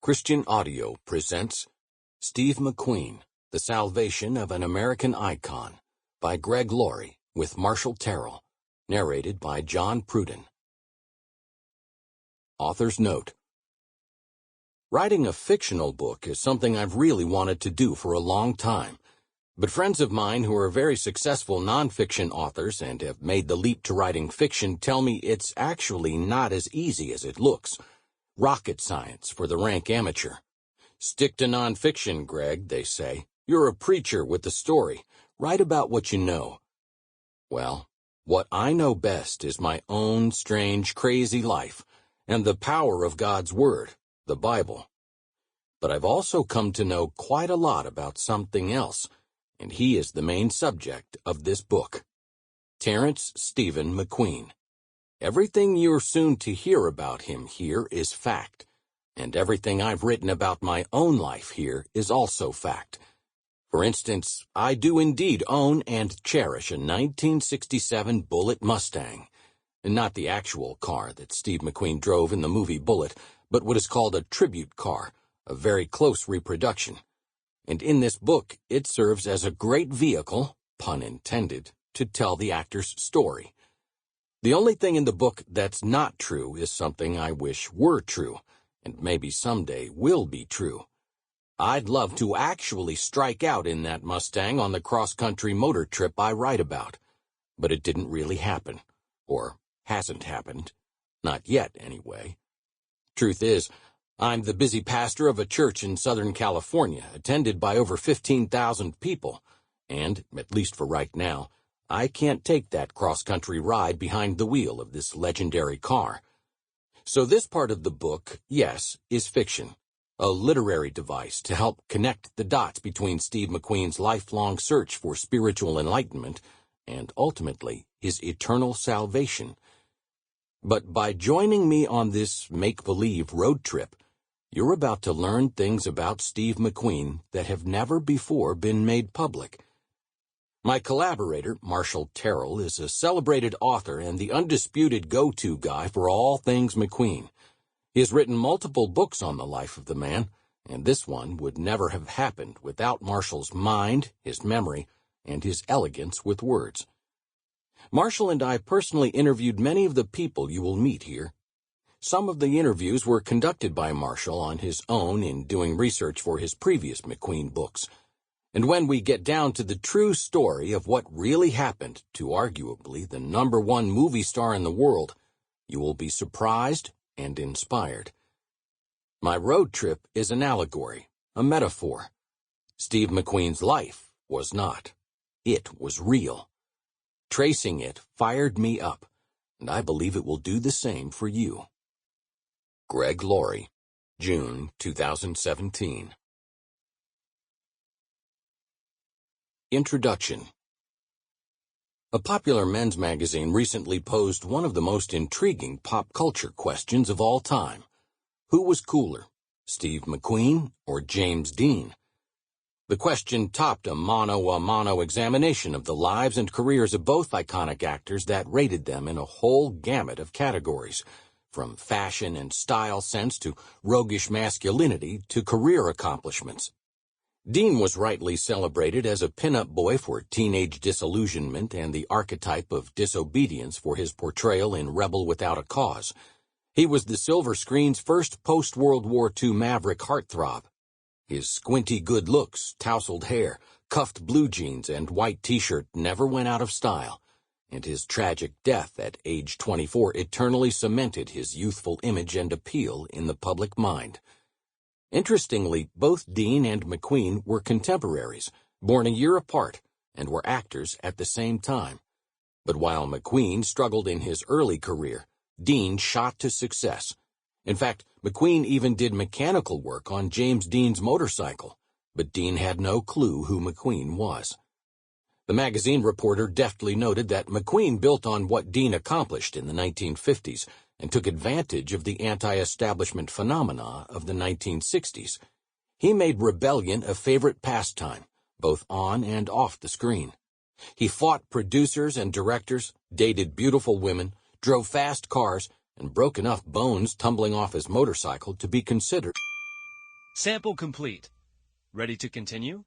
Christian Audio presents Steve McQueen, The Salvation of an American Icon, by Greg Laurie, with Marshall Terrill, narrated by John Pruden. Author's Note: writing a fictional book is something I've really wanted to do for a long time, but friends of mine who are very successful nonfiction authors and have made the leap to writing fiction tell me it's actually not as easy as it looks. Rocket science for the rank amateur. Stick to nonfiction, Greg, they say. You're a preacher with the story. Write about what you know. Well, what I know best is my own strange, crazy life and the power of God's Word, the Bible. But I've also come to know quite a lot about something else, and he is the main subject of this book. Terrence Stephen McQueen. Everything you're soon to hear about him here is fact, and everything I've written about my own life here is also fact. For instance, I do indeed own and cherish a 1967 Bullitt Mustang, not the actual car that Steve McQueen drove in the movie Bullitt, but what is called a tribute car, a very close reproduction. And in this book, it serves as a great vehicle, pun intended, to tell the actor's story. The only thing in the book that's not true is something I wish were true, and maybe someday will be true. I'd love to actually strike out in that Mustang on the cross-country motor trip I write about, but it didn't really happen, or hasn't happened. Not yet, anyway. Truth is, I'm the busy pastor of a church in Southern California, attended by over 15,000 people, and, at least for right now, I can't take that cross-country ride behind the wheel of this legendary car. So this part of the book, yes, is fiction, a literary device to help connect the dots between Steve McQueen's lifelong search for spiritual enlightenment and, ultimately, his eternal salvation. But by joining me on this make-believe road trip, you're about to learn things about Steve McQueen that have never before been made public. My collaborator, Marshall Terrill, is a celebrated author and the undisputed go-to guy for all things McQueen. He has written multiple books on the life of the man, and this one would never have happened without Marshall's mind, his memory, and his elegance with words. Marshall and I personally interviewed many of the people you will meet here. Some of the interviews were conducted by Marshall on his own in doing research for his previous McQueen books. And when we get down to the true story of what really happened to arguably the #1 movie star in the world, you will be surprised and inspired. My road trip is an allegory, a metaphor. Steve McQueen's life was not. It was real. Tracing it fired me up, and I believe it will do the same for you. Greg Laurie, June 2017. Introduction. A popular men's magazine recently posed one of the most intriguing pop culture questions of all time. Who was cooler, Steve McQueen or James Dean? The question topped a mano-a-mano examination of the lives and careers of both iconic actors that rated them in a whole gamut of categories, from fashion and style sense to roguish masculinity to career accomplishments. Dean was rightly celebrated as a pin-up boy for teenage disillusionment and the archetype of disobedience for his portrayal in Rebel Without a Cause. He was the silver screen's first post-World War II maverick heartthrob. His squinty good looks, tousled hair, cuffed blue jeans, and white t-shirt never went out of style, and his tragic death at age 24 eternally cemented his youthful image and appeal in the public mind. Interestingly, both Dean and McQueen were contemporaries, born a year apart, and were actors at the same time. But while McQueen struggled in his early career, Dean shot to success. In fact, McQueen even did mechanical work on James Dean's motorcycle, but Dean had no clue who McQueen was. The magazine reporter deftly noted that McQueen built on what Dean accomplished in the 1950s, and took advantage of the anti-establishment phenomena of the 1960s. He made rebellion a favorite pastime, both on and off the screen. He fought producers and directors, dated beautiful women, drove fast cars, and broke enough bones tumbling off his motorcycle to be considered Sample complete. Ready to continue?